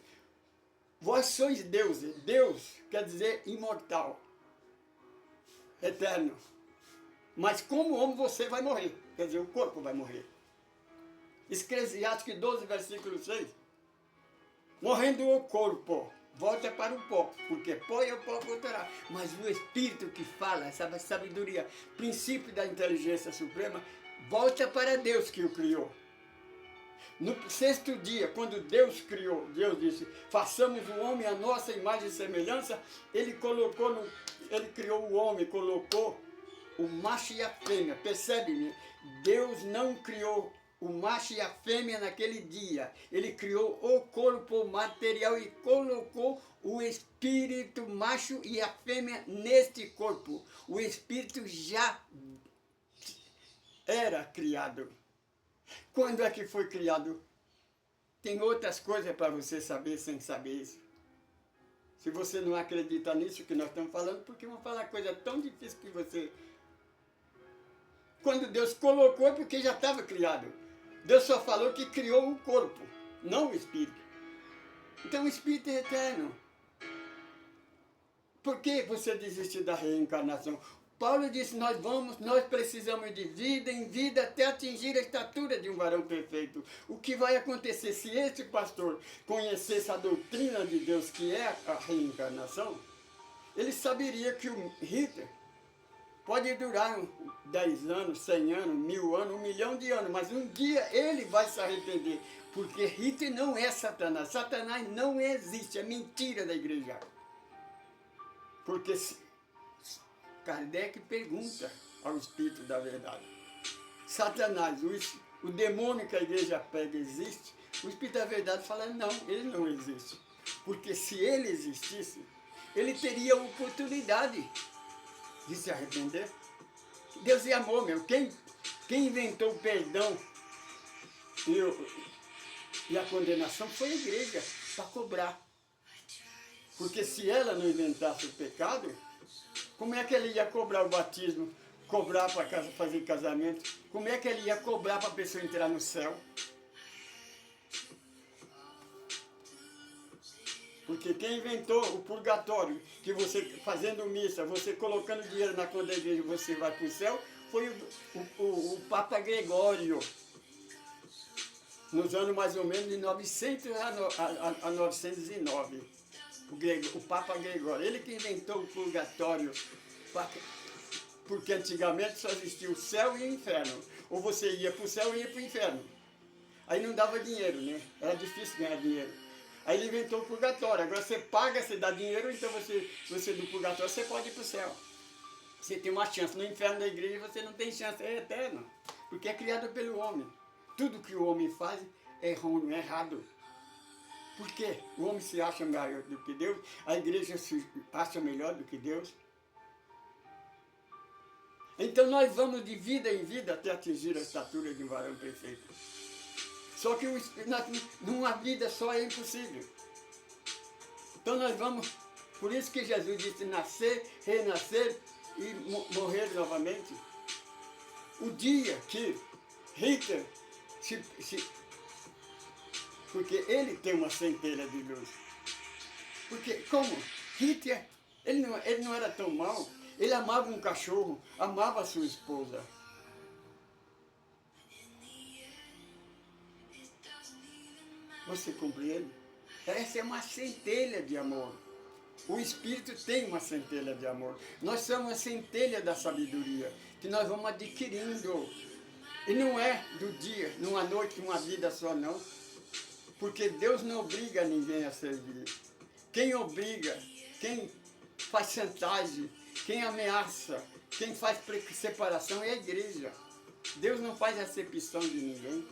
Vós sois deuses. Deus quer dizer imortal, eterno. Mas como homem você vai morrer. Quer dizer, o corpo vai morrer. Eclesiastes 12, versículo 6. Morrendo o corpo, volta para o pó, porque pó e o pó voltará. Mas o Espírito que fala, essa sabedoria, princípio da inteligência suprema, volta para Deus que o criou. No 6º dia, quando Deus criou, Deus disse, façamos o homem à nossa imagem e semelhança, ele criou o homem, colocou o macho e a fêmea. Percebe-me? Deus não criou o macho e a fêmea naquele dia. Ele criou o corpo material e colocou o espírito macho e a fêmea neste corpo. O espírito já era criado. Quando é que foi criado? Tem outras coisas para você saber sem saber isso. Se você não acredita nisso que nós estamos falando, porque vamos falar coisa tão difícil que você... Quando Deus colocou, é porque já estava criado. Deus só falou que criou o corpo, não o espírito. Então o espírito é eterno. Por que você desiste da reencarnação? Paulo disse, nós precisamos de vida em vida até atingir a estatura de um varão perfeito. O que vai acontecer se este pastor conhecesse a doutrina de Deus, que é a reencarnação, ele saberia que o Hitler pode durar 10 anos, 100 anos, 1000 anos, 1 milhão de anos, mas um dia ele vai se arrepender, porque Hitler não é Satanás. Satanás não existe, é mentira da igreja. Porque Kardec pergunta ao Espírito da Verdade. Satanás, o demônio que a igreja prega existe? O Espírito da Verdade fala, não, ele não existe. Porque se ele existisse, ele teria a oportunidade de se arrepender. Deus é amor, meu. Quem inventou o perdão e a condenação foi a igreja, para cobrar. Porque se ela não inventasse o pecado, como é que ele ia cobrar o batismo, cobrar para fazer casamento? Como é que ele ia cobrar para a pessoa entrar no céu? Porque quem inventou o purgatório, que você fazendo missa, você colocando dinheiro na conta da igreja, você vai para o céu, foi o Papa Gregório. Nos anos mais ou menos de 900 a 909. O Papa Gregório, ele que inventou o purgatório, porque antigamente só existia o céu e o inferno. Ou você ia para o céu ou ia para o inferno. Aí não dava dinheiro, né? Era difícil ganhar dinheiro. Aí ele inventou o purgatório. Agora você paga, você dá dinheiro, então você do purgatório você pode ir para o céu. Você tem uma chance. No inferno da igreja você não tem chance, é eterno. Porque é criado pelo homem. Tudo que o homem faz é ruim, é errado. Por quê? O homem se acha melhor do que Deus, a igreja se acha melhor do que Deus. Então nós vamos de vida em vida até atingir a estatura de um varão perfeito. Só que numa vida só é impossível. Então nós vamos, por isso que Jesus disse nascer, renascer e morrer novamente. O dia que Hitler porque ele tem uma centelha de luz. Porque como Hitler, ele não era tão mau, ele amava um cachorro, amava a sua esposa. Você compreende? Essa é uma centelha de amor. O Espírito tem uma centelha de amor. Nós somos a centelha da sabedoria, que nós vamos adquirindo. E não é do dia, numa noite, uma vida só, não. Porque Deus não obriga ninguém a servir. Quem obriga, quem faz chantagem, quem ameaça, quem faz separação é a igreja. Deus não faz acepção de ninguém.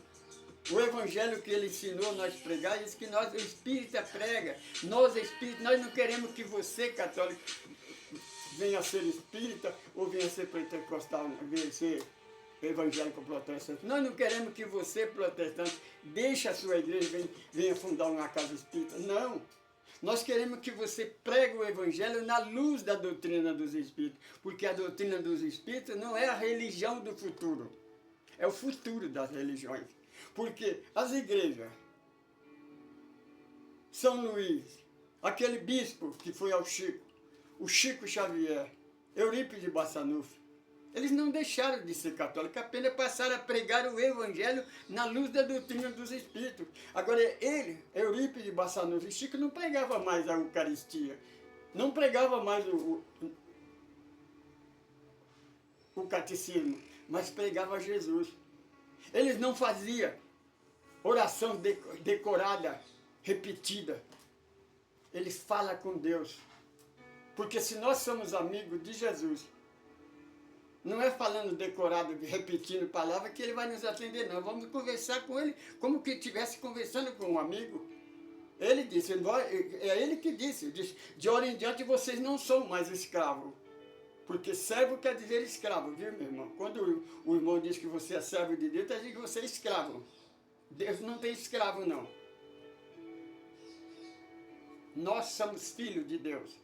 O evangelho que ele ensinou nós pregar, diz que nós, o Espírito prega. Nós, Espírito, nós não queremos que você, católico, venha a ser espírita ou venha a ser pentecostal, venha a ser evangélico protestante. Nós não queremos que você, protestante, deixe a sua igreja e venha fundar uma casa espírita. Não. Nós queremos que você pregue o evangelho na luz da doutrina dos espíritos. Porque a doutrina dos espíritos não é a religião do futuro. É o futuro das religiões. Porque as igrejas, São Luís, aquele bispo que foi ao Chico, o Chico Xavier, Eurípides de Bassanufo, eles não deixaram de ser católicos, apenas passaram a pregar o evangelho na luz da doutrina dos espíritos. Agora ele, Eurípides de Bassanufo e Chico, não pregava mais a Eucaristia, não pregava mais o catecismo, mas pregava Jesus. Eles não faziam oração decorada, repetida. Eles falam com Deus. Porque se nós somos amigos de Jesus, não é falando decorado, repetindo palavras que ele vai nos atender, não. Vamos conversar com ele como que estivesse conversando com um amigo. Ele disse, é ele que disse, de hora em diante vocês não são mais escravos. Porque servo quer dizer escravo, viu, meu irmão? Quando o irmão diz que você é servo de Deus, está dizendo que você é escravo. Deus não tem escravo, não. Nós somos filhos de Deus.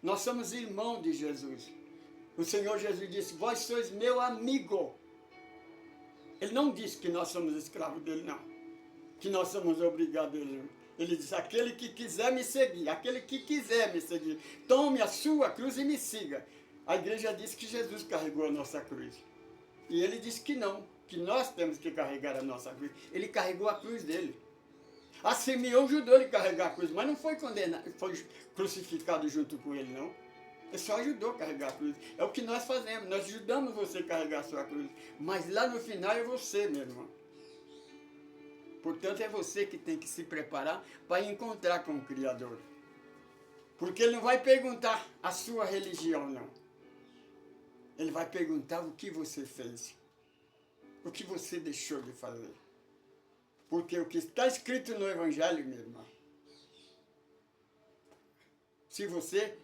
Nós somos irmãos de Jesus. O Senhor Jesus disse, vós sois meu amigo. Ele não disse que nós somos escravos dele, não. Que nós somos obrigados a ele. Ele diz, aquele que quiser me seguir, aquele que quiser me seguir, tome a sua cruz e me siga. A igreja diz que Jesus carregou a nossa cruz. E ele disse que não, que nós temos que carregar a nossa cruz. Ele carregou a cruz dele. A Simeão ajudou ele a carregar a cruz, mas não foi condenado, foi crucificado junto com ele, não. Ele só ajudou a carregar a cruz. É o que nós fazemos, nós ajudamos você a carregar a sua cruz. Mas lá no final é você, meu irmão. Portanto, é você que tem que se preparar para encontrar com o Criador. Porque ele não vai perguntar a sua religião, não. Ele vai perguntar o que você fez. O que você deixou de fazer. Porque o que está escrito no Evangelho, meu irmão, se você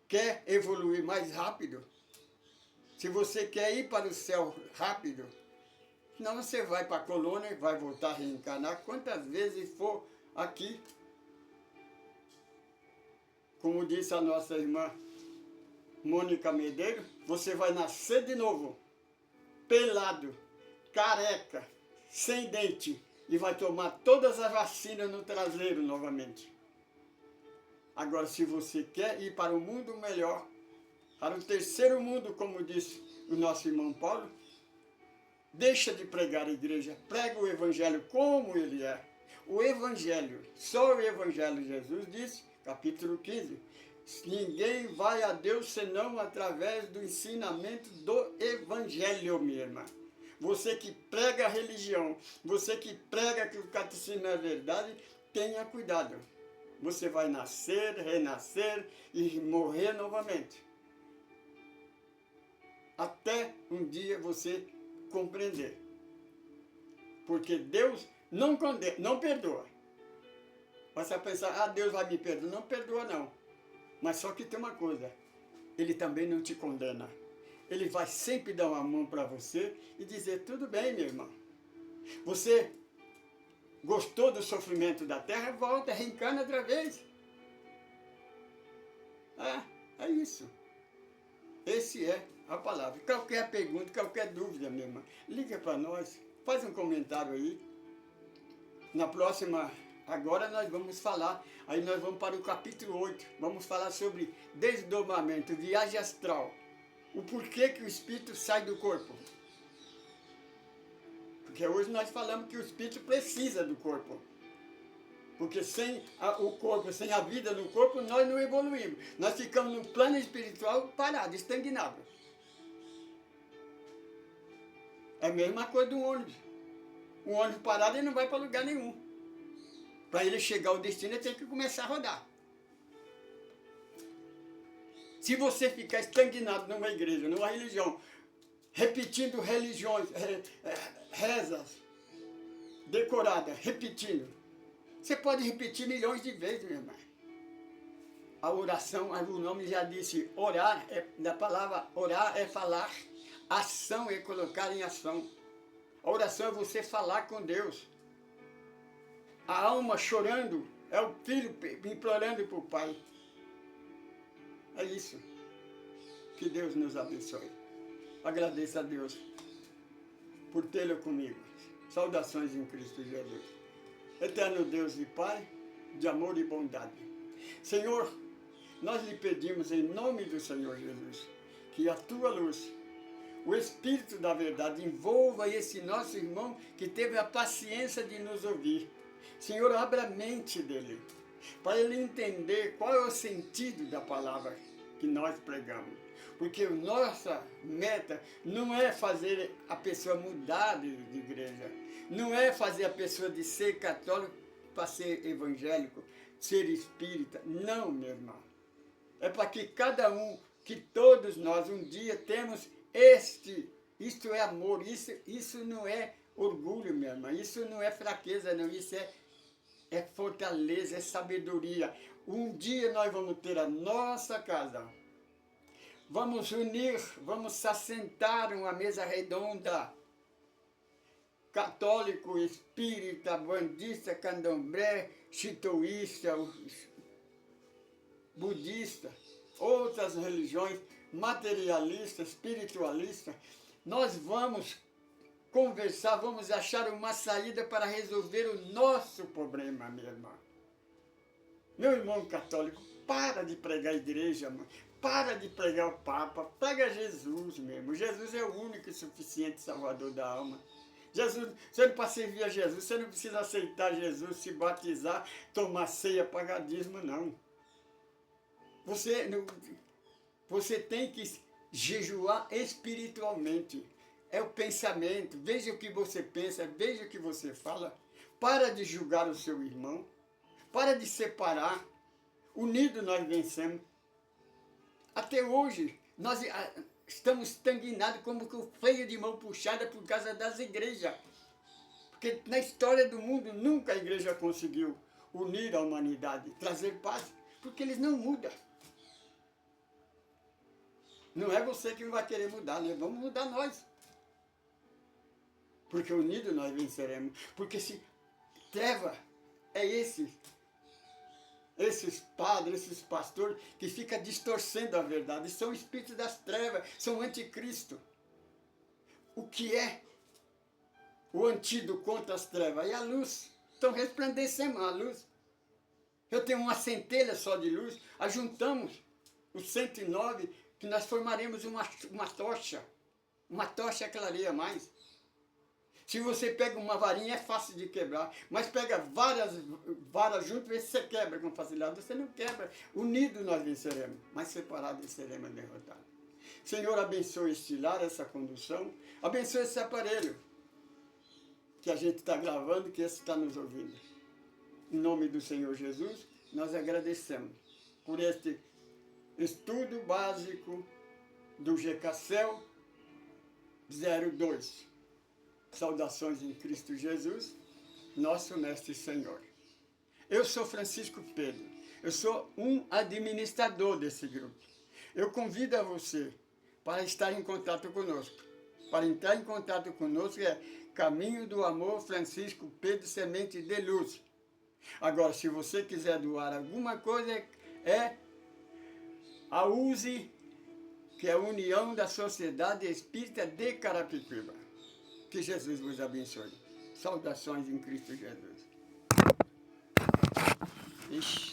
quer evoluir mais rápido, se você quer ir para o céu rápido, senão você vai para a colônia e vai voltar a reencarnar quantas vezes for aqui. Como disse a nossa irmã Mônica Medeiros, você vai nascer de novo, pelado, careca, sem dente, e vai tomar todas as vacinas no traseiro novamente. Agora, se você quer ir para um mundo melhor, para o terceiro mundo, como disse o nosso irmão Paulo, deixa de pregar a igreja, prega o Evangelho como ele é. O Evangelho, só o Evangelho, Jesus disse, capítulo 15, ninguém vai a Deus senão através do ensinamento do Evangelho, minha irmã. Você que prega a religião, você que prega que o catecismo é verdade, tenha cuidado. Você vai nascer, renascer e morrer novamente. Até um dia você compreender. Porque Deus não condena, não perdoa. Você vai pensar, Deus vai me perdoar. Não perdoa, não. Mas só que tem uma coisa, Ele também não te condena. Ele vai sempre dar uma mão para você e dizer, tudo bem, meu irmão. Você gostou do sofrimento da terra, volta, reencarna outra vez. É isso. Esse é a palavra. Qualquer pergunta, qualquer dúvida, minha irmã, liga para nós, faz um comentário aí. Na próxima, agora nós vamos falar, aí nós vamos para o capítulo 8, vamos falar sobre desdobramento, viagem astral. O porquê que o espírito sai do corpo. Porque hoje nós falamos que o espírito precisa do corpo. Porque sem o corpo, sem a vida no corpo, nós não evoluímos. Nós ficamos no plano espiritual parado, estagnado. É a mesma coisa do ônibus. Um ônibus parado, ele não vai para lugar nenhum. Para ele chegar ao destino, ele tem que começar a rodar. Se você ficar estagnado numa igreja, numa religião, repetindo religiões, rezas, decoradas, repetindo, você pode repetir milhões de vezes, meu irmão. A oração, o nome já disse, orar, da palavra orar é falar, ação é colocar em ação. A oração é você falar com Deus. A alma chorando é o filho implorando para o Pai. É isso. Que Deus nos abençoe. Agradeço a Deus por tê-lo comigo. Saudações em Cristo Jesus. Eterno Deus e Pai, de amor e bondade. Senhor, nós lhe pedimos em nome do Senhor Jesus, que a tua luz, o Espírito da verdade, envolva esse nosso irmão que teve a paciência de nos ouvir. Senhor, abra a mente dele, para ele entender qual é o sentido da palavra que nós pregamos. Porque a nossa meta não é fazer a pessoa mudar de igreja, não é fazer a pessoa de ser católico para ser evangélico, ser espírita. Não, meu irmão. É para que cada um, que todos nós um dia temos isto é amor, isso não é orgulho, meu irmão, isso não é fraqueza, não, isso é fortaleza, é sabedoria. Um dia nós vamos ter a nossa casa. Vamos unir, vamos se assentar uma mesa redonda. Católico, espírita, bandista, candomblé, chitoísta, budista, outras religiões materialistas, espiritualistas, nós vamos conversar, vamos achar uma saída para resolver o nosso problema, minha irmã. Meu irmão católico, para de pregar a igreja, mano. Para de pregar o Papa, prega Jesus mesmo. Jesus é o único e suficiente salvador da alma. Jesus, você não para servir a Jesus, você não precisa aceitar Jesus, se batizar, tomar ceia, pagar dízimo, não. Você tem que jejuar espiritualmente. É o pensamento. Veja o que você pensa, veja o que você fala. Para de julgar o seu irmão. Para de separar. Unidos nós vencemos. Até hoje, nós estamos estagnados como que o freio de mão puxada por causa das igrejas. Porque na história do mundo nunca a igreja conseguiu unir a humanidade, trazer paz, porque eles não mudam. Não é você que vai querer mudar, né? Vamos mudar nós. Porque unidos nós venceremos. Porque se treva é esses padres, esses pastores que ficam distorcendo a verdade, são espíritos das trevas, são anticristo. O que é o antídoto contra as trevas? É a luz. Então resplandecemos a luz. Eu tenho uma centelha só de luz, ajuntamos os 109, que nós formaremos uma tocha. Uma tocha clareia mais. Se você pega uma varinha, é fácil de quebrar. Mas pega várias varas juntas, vê se você quebra com facilidade. Você não quebra. Unidos nós venceremos, mas separados seremos derrotados. Senhor, abençoe este lar, essa condução. Abençoe esse aparelho que a gente está gravando, que esse está nos ouvindo. Em nome do Senhor Jesus, nós agradecemos por este estudo básico do GKCEL 02. Saudações em Cristo Jesus, nosso Mestre e Senhor. Eu sou Francisco Pedro, eu sou um administrador desse grupo. Eu convido a você para estar em contato conosco. Para entrar em contato conosco é Caminho do Amor Francisco Pedro Semente de Luz. Agora, se você quiser doar alguma coisa, é a USE, que é a União da Sociedade Espírita de Carapicuíba. Que Jesus vos abençoe. Saudações em Cristo Jesus. Ixi.